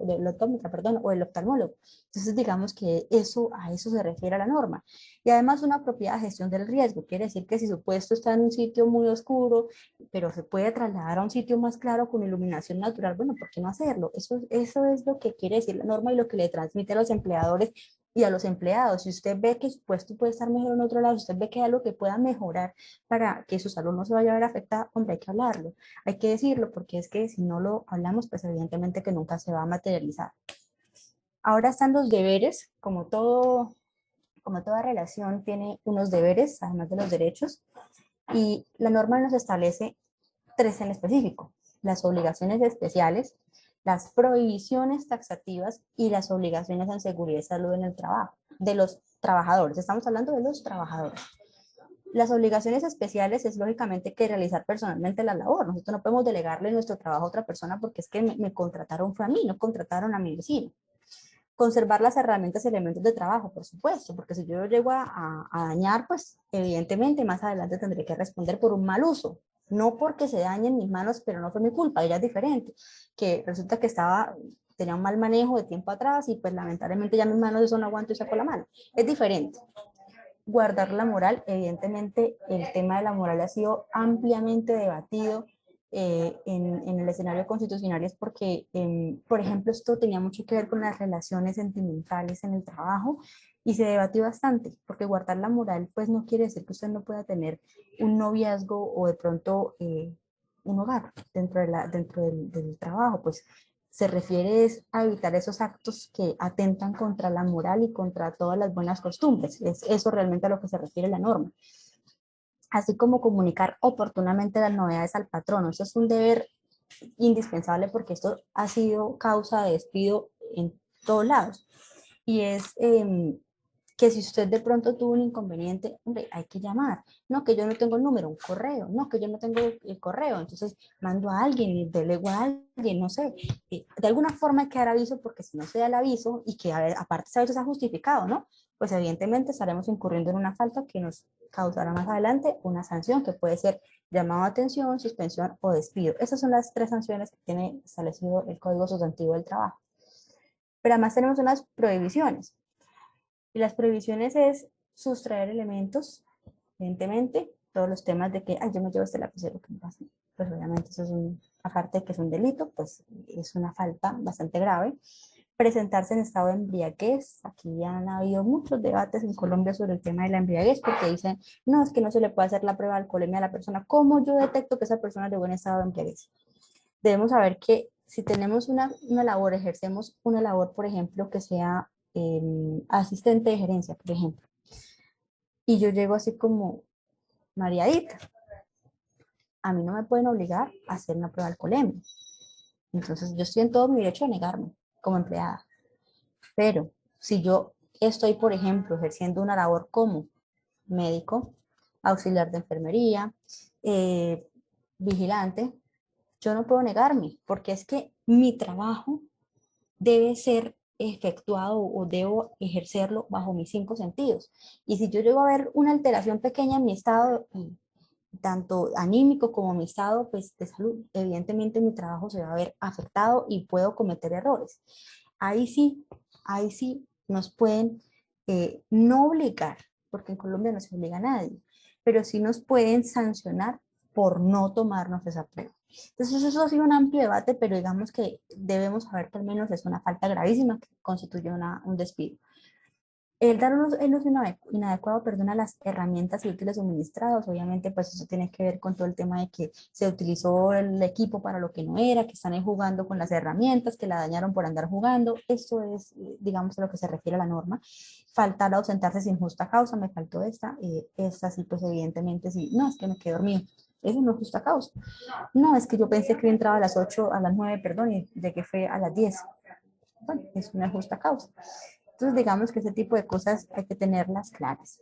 perdón, o el oftalmólogo. Entonces digamos que a eso se refiere a la norma. Y además una apropiada gestión del riesgo, quiere decir que si su puesto está en un sitio muy oscuro, pero se puede trasladar a un sitio más claro con iluminación natural, bueno, ¿por qué no hacerlo? Eso es lo que quiere decir la norma y lo que le transmite a los empleadores y a los empleados. Si usted ve que su puesto puede estar mejor en otro lado, si usted ve que hay algo que pueda mejorar para que su salud no se vaya a ver afectada, hombre, hay que hablarlo, hay que decirlo, porque es que si no lo hablamos, pues evidentemente que nunca se va a materializar. Ahora están los deberes, como toda relación tiene unos deberes, además de los derechos, y la norma nos establece tres en específico: las obligaciones especiales, las prohibiciones taxativas y las obligaciones en seguridad y salud en el trabajo, de los trabajadores. Estamos hablando de los trabajadores. Las obligaciones especiales es lógicamente que realizar personalmente la labor. Nosotros no podemos delegarle nuestro trabajo a otra persona porque es que me contrataron fue a mí, no contrataron a mi vecino. Conservar las herramientas y elementos de trabajo, por supuesto, porque si yo llego a dañar, pues evidentemente más adelante tendré que responder por un mal uso. No porque se dañen mis manos, pero no fue mi culpa, ella es diferente. Que resulta que estaba tenía un mal manejo de tiempo atrás y pues lamentablemente ya mis manos eso no aguanto y saco la mano. Es diferente. Guardar la moral, evidentemente el tema de la moral ha sido ampliamente debatido en el escenario constitucional, es porque, por ejemplo, esto tenía mucho que ver con las relaciones sentimentales en el trabajo y se debatió bastante, porque guardar la moral pues no quiere decir que usted no pueda tener un noviazgo o de pronto un hogar dentro del trabajo, pues se refiere es a evitar esos actos que atentan contra la moral y contra todas las buenas costumbres. Es eso realmente a lo que se refiere la norma. Así como comunicar oportunamente las novedades al patrono. Eso es un deber indispensable porque esto ha sido causa de despido en todos lados. Y es que si usted de pronto tuvo un inconveniente, hombre, hay que llamar. No, que yo no tengo el número, un correo. No, que yo no tengo el correo. Entonces mando a alguien y delego a alguien, no sé. De alguna forma hay que dar aviso porque si no se da el aviso y que aparte ese aviso está justificado, ¿no? Pues evidentemente estaremos incurriendo en una falta que nos causará más adelante una sanción que puede ser llamado a atención, suspensión o despido. Esas son las 3 sanciones que tiene establecido el Código Sustantivo del Trabajo. Pero además tenemos unas prohibiciones. Y las prohibiciones es sustraer elementos, evidentemente, todos los temas de que, ay, yo me llevo este lapicero, ¿qué me pasa? Pues obviamente eso es aparte de que es un delito, pues es una falta bastante grave. Presentarse en estado de embriaguez, aquí ya han habido muchos debates en Colombia sobre el tema de la embriaguez, porque dicen, no, es que no se le puede hacer la prueba de alcoholemia a la persona. ¿Cómo yo detecto que esa persona es de buen estado de embriaguez? Debemos saber que si tenemos una labor, ejercemos una labor, por ejemplo, que sea asistente de gerencia, por ejemplo, y yo llego así como mareadita, a mí no me pueden obligar a hacer una prueba de alcoholemia. Entonces yo estoy en todo mi derecho a negarme como empleada. Pero si yo estoy, por ejemplo, ejerciendo una labor como médico, auxiliar de enfermería, eh, vigilante, yo no puedo negarme, porque es que mi trabajo debe ser efectuado o debo ejercerlo bajo mis 5 sentidos. Y si yo llego a ver una alteración pequeña en mi estado, tanto anímico como mi estado pues, de salud, evidentemente mi trabajo se va a ver afectado y puedo cometer errores. Ahí sí, ahí sí nos pueden no obligar, porque en Colombia no se obliga a nadie, pero sí nos pueden sancionar por no tomarnos esa prueba. Entonces eso ha sido un amplio debate, pero digamos que debemos saber que al menos es una falta gravísima que constituye un despido. El dar el uso inadecuado, perdona, las herramientas y útiles suministrados, obviamente pues eso tiene que ver con todo el tema de que se utilizó el equipo para lo que no era, que están ahí jugando con las herramientas, que la dañaron por andar jugando. Eso es, digamos, a lo que se refiere a la norma. Faltar a ausentarse sin justa causa, me faltó esta sí, pues evidentemente sí, no, es que me quedé dormido. Eso no es justa causa. No, es que yo pensé que entraba a las 8, a las 9, perdón, y de que fue a las 10. Bueno, es una justa causa. Entonces, digamos que ese tipo de cosas hay que tenerlas claras.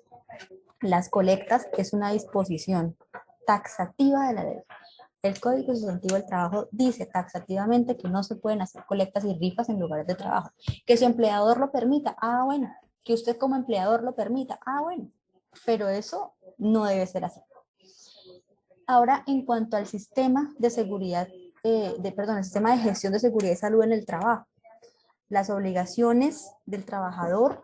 Las colectas es una disposición taxativa de la ley. El Código Sustantivo del Trabajo dice taxativamente que no se pueden hacer colectas y rifas en lugares de trabajo. Que su empleador lo permita, ah, bueno. Que usted como empleador lo permita, ah, bueno. Pero eso no debe ser así. Ahora, en cuanto al sistema de seguridad, perdón, el sistema de gestión de seguridad y salud en el trabajo, las obligaciones del trabajador,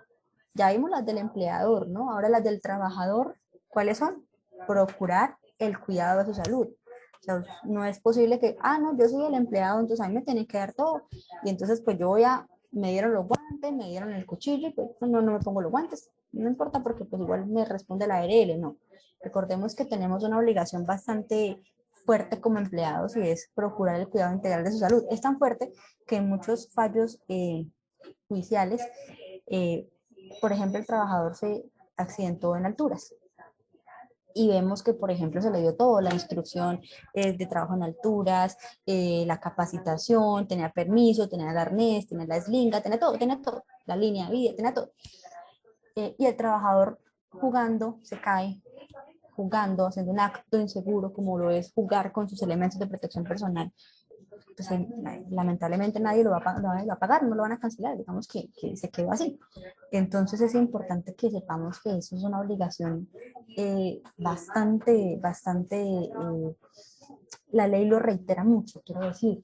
ya vimos las del empleador, ¿no? Ahora las del trabajador, ¿cuáles son? Procurar el cuidado de su salud. O sea, no es posible que, no, yo soy el empleado, entonces a mí me tienen que dar todo. Y entonces, pues me dieron los guantes, me dieron el cuchillo, y pues no me pongo los guantes. No importa porque pues igual me responde la ARL, no. Recordemos que tenemos una obligación bastante fuerte como empleados y es procurar el cuidado integral de su salud. Es tan fuerte que en muchos fallos judiciales, eh, por ejemplo, el trabajador se accidentó en alturas y vemos que, por ejemplo, se le dio todo, la instrucción de trabajo en alturas, la capacitación, tenía permiso, tenía el arnés, tenía la eslinga, tenía todo, la línea de vida, tenía todo. Y el trabajador jugando se cae, jugando, haciendo un acto inseguro como lo es jugar con sus elementos de protección personal, pues lamentablemente nadie lo va a pagar, no lo van a cancelar, digamos que se quedó así. Entonces es importante que sepamos que eso es una obligación bastante, la ley lo reitera mucho, quiero decir,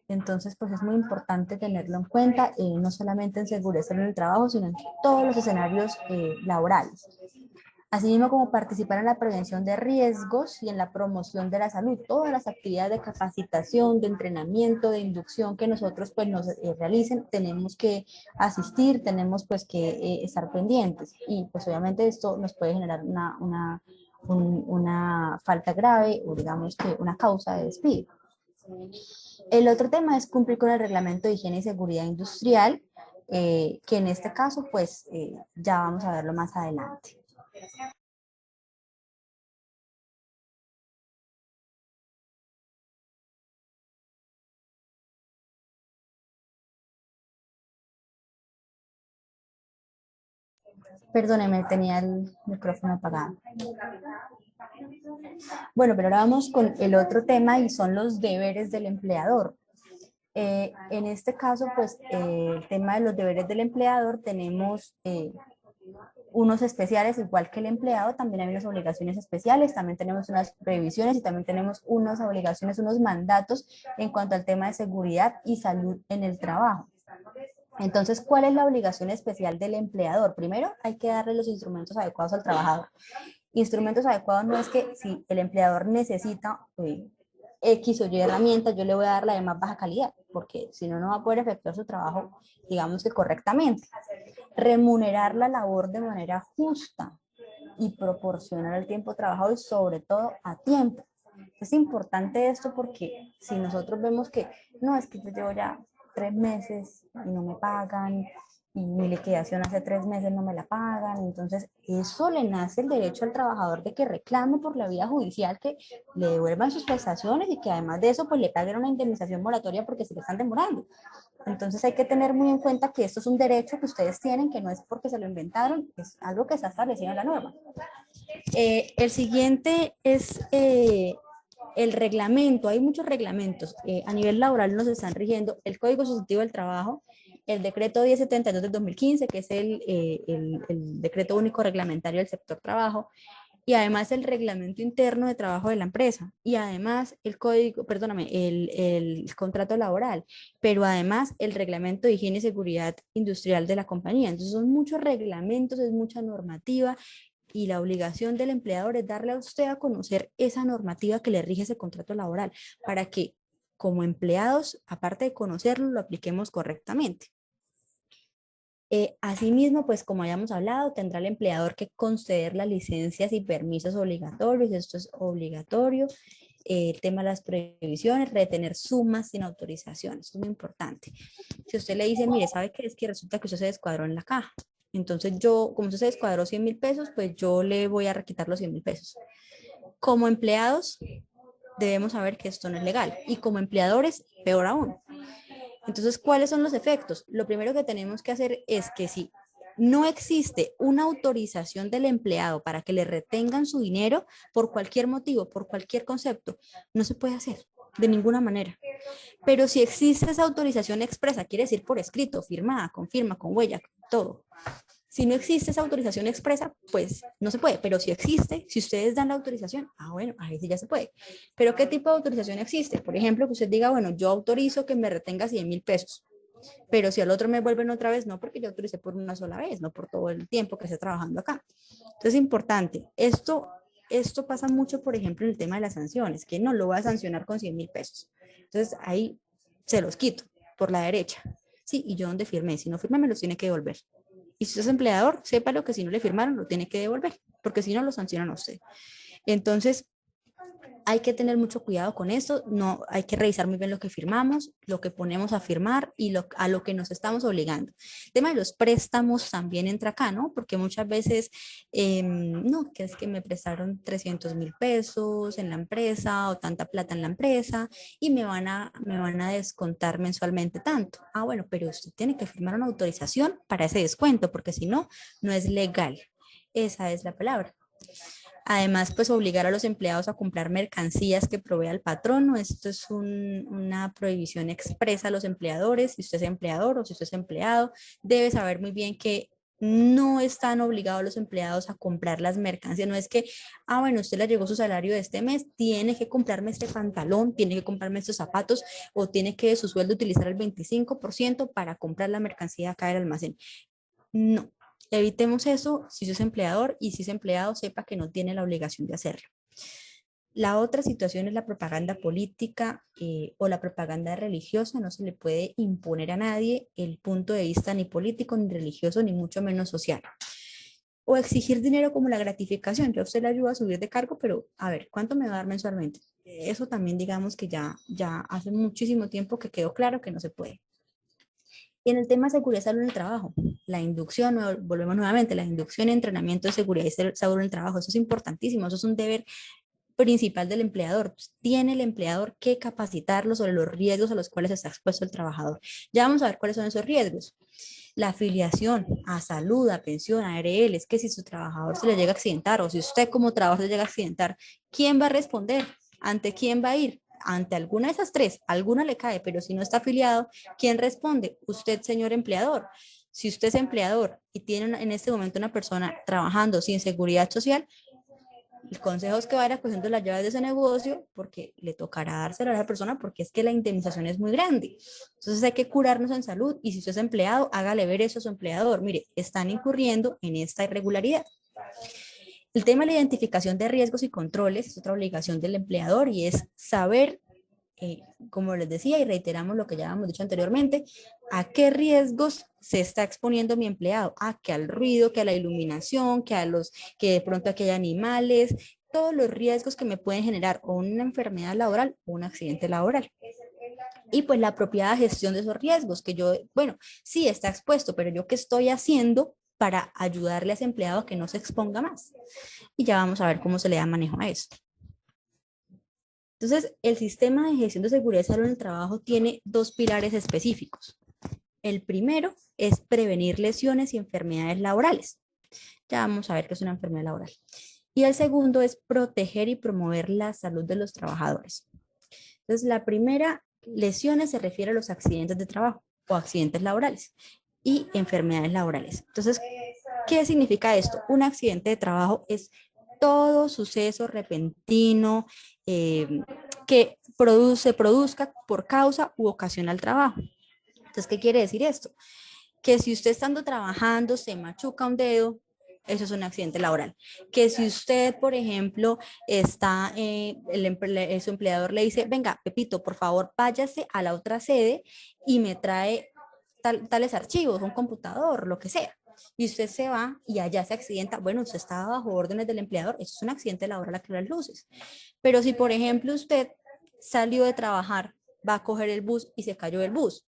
Entonces, pues es muy importante tenerlo en cuenta, no solamente en seguridad en el trabajo, sino en todos los escenarios laborales. Asimismo, como participar en la prevención de riesgos y en la promoción de la salud, todas las actividades de capacitación, de entrenamiento, de inducción que nosotros pues nos realicen, tenemos que asistir, tenemos pues que estar pendientes y pues obviamente esto nos puede generar una falta grave o digamos que una causa de despido. El otro tema es cumplir con el reglamento de higiene y seguridad industrial, que en este caso pues ya vamos a verlo más adelante. Perdóneme, tenía el micrófono apagado. Bueno, pero ahora vamos con el otro tema y son los deberes del empleador. En este caso, pues el tema de los deberes del empleador tenemos unos especiales, igual que el empleado, también hay unas obligaciones especiales, también tenemos unas previsiones y también tenemos unas obligaciones, unos mandatos en cuanto al tema de seguridad y salud en el trabajo. Entonces, ¿cuál es la obligación especial del empleador? Primero, hay que darle los instrumentos adecuados al trabajador. Instrumentos adecuados no es que si el empleador necesita X o Y herramientas, yo le voy a dar la de más baja calidad, porque si no, no va a poder efectuar su trabajo, digamos que correctamente. Remunerar la labor de manera justa y proporcionar el tiempo trabajado y sobre todo a tiempo. Es importante esto porque si nosotros vemos que no, es que yo llevo ya 3 meses y no me pagan y mi liquidación hace 3 meses no me la pagan, entonces eso le nace el derecho al trabajador de que reclame por la vía judicial que le devuelvan sus prestaciones y que además de eso pues le paguen una indemnización moratoria porque se le están demorando. Entonces hay que tener muy en cuenta que esto es un derecho que ustedes tienen, que no es porque se lo inventaron, es algo que está establecido en la norma. El siguiente es el reglamento. Hay muchos reglamentos. A nivel laboral nos están rigiendo el Código Sustantivo del Trabajo, el Decreto 1072 del 2015, que es el Decreto Único Reglamentario del Sector Trabajo, y además el reglamento interno de trabajo de la empresa, y además el código, perdóname, el contrato laboral, pero además el reglamento de higiene y seguridad industrial de la compañía. Entonces son muchos reglamentos, es mucha normativa, y la obligación del empleador es darle a usted a conocer esa normativa que le rige ese contrato laboral para que como empleados, aparte de conocerlo, lo apliquemos correctamente. Asimismo, pues como hayamos hablado, tendrá el empleador que conceder las licencias y permisos obligatorios, esto es obligatorio. El tema de las previsiones, retener sumas sin autorización, esto es muy importante. Si usted le dice, mire, ¿sabe qué? Es que resulta que usted se descuadró en la caja. Entonces yo, como usted se descuadró 100.000 pesos, pues yo le voy a requitar los 100.000 pesos. Como empleados, debemos saber que esto no es legal. Y como empleadores, peor aún. Entonces, ¿cuáles son los efectos? Lo primero que tenemos que hacer es que si no existe una autorización del empleado para que le retengan su dinero por cualquier motivo, por cualquier concepto, no se puede hacer de ninguna manera. Pero si existe esa autorización expresa, quiere decir por escrito, firmada, con firma, con huella, todo. Si no existe esa autorización expresa, pues no se puede, pero si existe, si ustedes dan la autorización, bueno, ahí sí ya se puede. Pero ¿qué tipo de autorización existe? Por ejemplo, que usted diga, bueno, yo autorizo que me retenga 100.000 pesos, pero si al otro me vuelven otra vez, no, porque yo autoricé por una sola vez, no por todo el tiempo que esté trabajando acá. Entonces es importante, esto pasa mucho, por ejemplo, en el tema de las sanciones, que no lo voy a sancionar con 100.000 pesos. Entonces ahí se los quito por la derecha. Sí, y yo donde firmé, si no firmé me los tiene que devolver. Y si usted es empleador, sépalo que si no le firmaron, lo tiene que devolver, porque si no, lo sancionan a usted. Entonces, hay que tener mucho cuidado con esto, no, hay que revisar muy bien lo que firmamos, lo que ponemos a firmar y a lo que nos estamos obligando. El tema de los préstamos también entra acá, ¿no? Porque muchas veces, no, que es que me prestaron 300.000 pesos en la empresa o tanta plata en la empresa y me van a descontar mensualmente tanto. Bueno, pero usted tiene que firmar una autorización para ese descuento, porque si no, no es legal. Esa es la palabra. Además, pues obligar a los empleados a comprar mercancías que provea el patrono. Esto es una prohibición expresa a los empleadores. Si usted es empleador o si usted es empleado, debe saber muy bien que No están obligados los empleados a comprar las mercancías. No es que, ah, bueno, usted le llegó su salario de este mes, tiene que comprarme este pantalón, tiene que comprarme estos zapatos o tiene que de su sueldo utilizar el 25% para comprar la mercancía acá del almacén. No, evitemos eso si usted es empleador y si es empleado, sepa que no tiene la obligación de hacerlo. La otra situación es la propaganda política o la propaganda religiosa. No se le puede imponer a nadie el punto de vista ni político, ni religioso, ni mucho menos social. O exigir dinero como la gratificación. Yo a usted le ayudo a subir de cargo, pero a ver, ¿cuánto me va a dar mensualmente? Eso también digamos que ya hace muchísimo tiempo que quedó claro que no se puede. Y en el tema de seguridad y salud en el trabajo, la inducción, volvemos nuevamente, la inducción y entrenamiento de seguridad y salud en el trabajo, eso es importantísimo, eso es un deber principal del empleador. Tiene el empleador que capacitarlo sobre los riesgos a los cuales está expuesto el trabajador. Ya vamos a ver cuáles son esos riesgos. La afiliación a salud, a pensión, a ARL, es que si su trabajador se le llega a accidentar o si usted como trabajador se llega a accidentar, ¿quién va a responder? ¿Ante quién va a ir? Ante alguna de esas tres, alguna le cae, pero si no está afiliado, ¿quién responde? Usted, señor empleador. Si usted es empleador y tiene en este momento una persona trabajando sin seguridad social, el consejo es que vaya cogiendo las llaves de ese negocio porque le tocará dárselo a esa persona porque es que la indemnización es muy grande. Entonces hay que curarnos en salud y si usted es empleado, hágale ver eso a su empleador. Mire, están incurriendo en esta irregularidad. El tema de la identificación de riesgos y controles es otra obligación del empleador y es saber, como les decía y reiteramos lo que ya habíamos dicho anteriormente, a qué riesgos se está exponiendo mi empleado, que al ruido, que a la iluminación, que de pronto aquí hay animales, todos los riesgos que me pueden generar o una enfermedad laboral o un accidente laboral. Y pues la apropiada gestión de esos riesgos, que yo, bueno, sí está expuesto, pero yo qué estoy haciendo para ayudarle a ese empleado a que no se exponga más. Y ya vamos a ver cómo se le da manejo a eso. Entonces, el sistema de gestión de seguridad y salud en el trabajo tiene dos pilares específicos. El primero es prevenir lesiones y enfermedades laborales. Ya vamos a ver qué es una enfermedad laboral. Y el segundo es proteger y promover la salud de los trabajadores. Entonces, la primera, lesiones, se refiere a los accidentes de trabajo o accidentes laborales y enfermedades laborales. Entonces, ¿qué significa esto? Un accidente de trabajo es todo suceso repentino que produzca por causa u ocasión al trabajo. Entonces, ¿qué quiere decir esto? Que si usted estando trabajando se machuca un dedo, eso es un accidente laboral. Que si usted, por ejemplo, está, su empleador le dice, venga, Pepito, por favor, váyase a la otra sede y me trae tales archivos, un computador, lo que sea. Y usted se va y allá se accidenta, bueno, usted estaba bajo órdenes del empleador, eso es un accidente laboral a claras luces. Pero si, por ejemplo, usted salió de trabajar, va a coger el bus y se cayó del bus,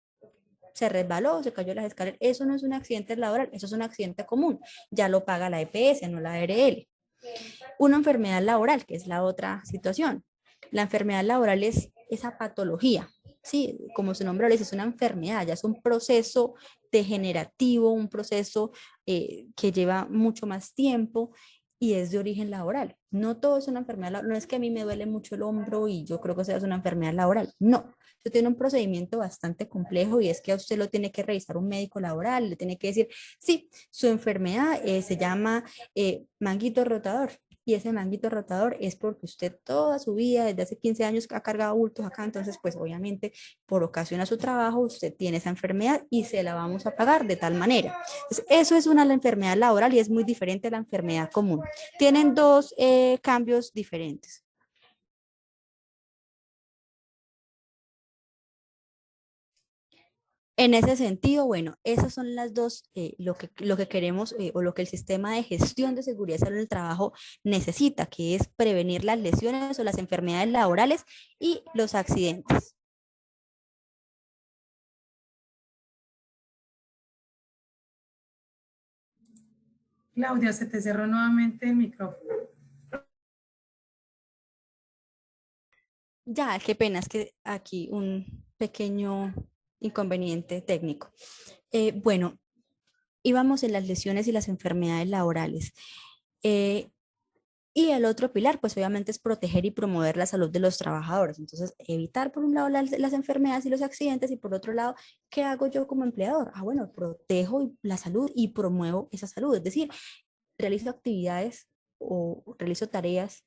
se resbaló, se cayó las escaleras, eso no es un accidente laboral, eso es un accidente común, ya lo paga la EPS, no la ARL. Una enfermedad laboral, que es la otra situación. La enfermedad laboral es esa patología, sí, como su nombre lo dice, es una enfermedad, ya es un proceso degenerativo, un proceso que lleva mucho más tiempo y es de origen laboral. No todo es una enfermedad laboral, no es que a mí me duele mucho el hombro y yo creo que eso es una enfermedad laboral, no. Usted tiene un procedimiento bastante complejo y es que a usted lo tiene que revisar un médico laboral, le tiene que decir, sí, su enfermedad se llama manguito rotador y ese manguito rotador es porque usted toda su vida, desde hace 15 años, ha cargado bultos acá, entonces pues obviamente por ocasión a su trabajo usted tiene esa enfermedad y se la vamos a pagar de tal manera. Entonces, eso es la enfermedad laboral y es muy diferente a la enfermedad común. Tienen dos cambios diferentes. En ese sentido, bueno, esas son las dos, lo que queremos o lo que el sistema de gestión de seguridad y salud en el trabajo necesita, que es prevenir las lesiones o las enfermedades laborales y los accidentes. Claudia, se te cerró nuevamente el micrófono. Ya, qué pena, es que aquí un pequeño inconveniente técnico. Bueno, íbamos en las lesiones y las enfermedades laborales. Eh, Y el otro pilar, pues obviamente es proteger y promover la salud de los trabajadores. Entonces, evitar por un lado las enfermedades y los accidentes y por otro lado, ¿qué hago yo como empleador? Ah, bueno, protejo la salud y promuevo esa salud. Es decir, realizo actividades o realizo tareas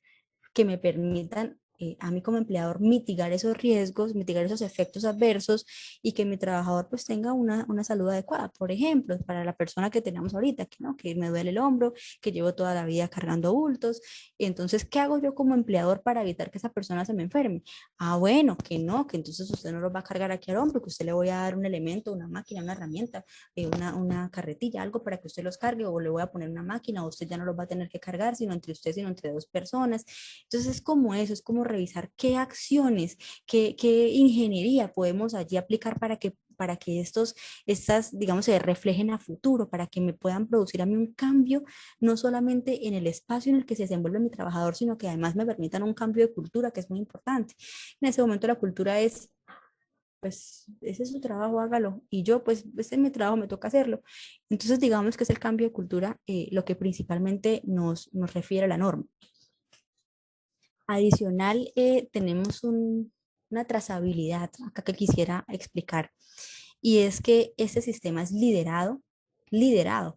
que me permitan a mí como empleador mitigar esos riesgos, mitigar esos efectos adversos y que mi trabajador pues tenga una salud adecuada. Por ejemplo, para la persona que tenemos ahorita, que, ¿no? que me duele el hombro, que llevo toda la vida cargando bultos. Entonces, ¿qué hago yo como empleador para evitar que esa persona se me enferme? Ah, bueno, que no, que entonces usted no lo va a cargar aquí al hombro, que usted le voy a dar un elemento, una máquina, una herramienta, una carretilla, algo para que usted los cargue o le voy a poner una máquina o usted ya no los va a tener que cargar, sino entre usted, sino entre dos personas. Entonces es como eso, es como revisar qué acciones, qué ingeniería podemos allí aplicar para que estas, digamos, se reflejen a futuro, para que me puedan producir a mí un cambio, no solamente en el espacio en el que se desenvuelve mi trabajador, sino que además me permitan un cambio de cultura, que es muy importante. En ese momento la cultura es, pues, ese es su trabajo, hágalo. Y yo, pues, ese es mi trabajo, me toca hacerlo. Entonces, digamos que es el cambio de cultura lo que principalmente nos refiere a la norma. Adicional, tenemos una trazabilidad acá que quisiera explicar, y es que este sistema es liderado,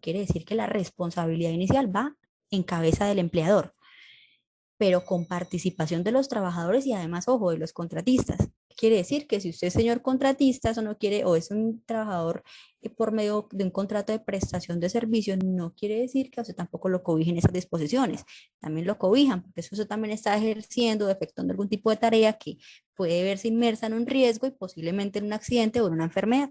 quiere decir que la responsabilidad inicial va en cabeza del empleador, pero con participación de los trabajadores y además, ojo, de los contratistas. Quiere decir que si usted es señor contratista, eso no quiere, o es un trabajador por medio de un contrato de prestación de servicios, no quiere decir que a usted tampoco lo cobijen esas disposiciones. También lo cobijan, porque eso también está ejerciendo, efectuando algún tipo de tarea que puede verse inmersa en un riesgo y posiblemente en un accidente o en una enfermedad.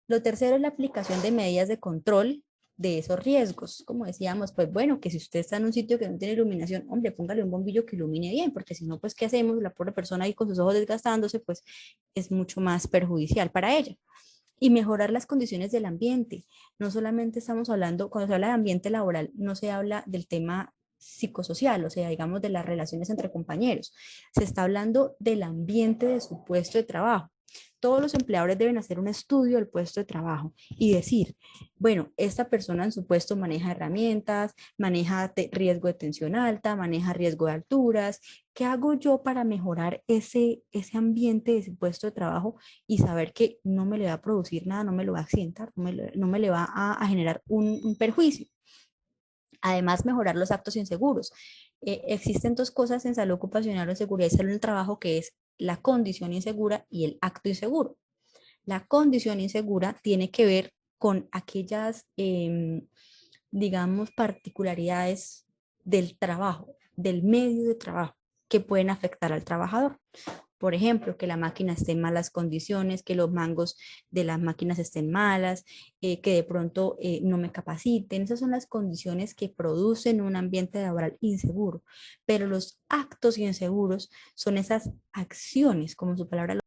Lo tercero es la aplicación de medidas de control de esos riesgos. Como decíamos, pues bueno, que si usted está en un sitio que no tiene iluminación, hombre, póngale un bombillo que ilumine bien, porque si no, pues ¿qué hacemos? La pobre persona ahí con sus ojos desgastándose, pues es mucho más perjudicial para ella. Y mejorar las condiciones del ambiente. No solamente estamos hablando, cuando se habla de ambiente laboral, no se habla del tema psicosocial, o sea, digamos de las relaciones entre compañeros. Se está hablando del ambiente de su puesto de trabajo. Todos los empleadores deben hacer un estudio del puesto de trabajo y decir, bueno, esta persona en su puesto maneja herramientas, maneja riesgo de tensión alta, maneja riesgo de alturas. ¿Qué hago yo para mejorar ese ambiente de ese puesto de trabajo y saber que no me le va a producir nada, no me lo va a accidentar, no me le va a generar un perjuicio? Además, mejorar los actos inseguros. Existen dos cosas en salud ocupacional o seguridad y salud en el trabajo, que es la condición insegura y el acto inseguro. La condición insegura tiene que ver con aquellas, digamos, particularidades del trabajo, del medio de trabajo, que pueden afectar al trabajador. Por ejemplo, que la máquina esté en malas condiciones, que los mangos de las máquinas estén malas, que de pronto no me capaciten. Esas son las condiciones que producen un ambiente laboral inseguro. Pero los actos inseguros son esas acciones, como su palabra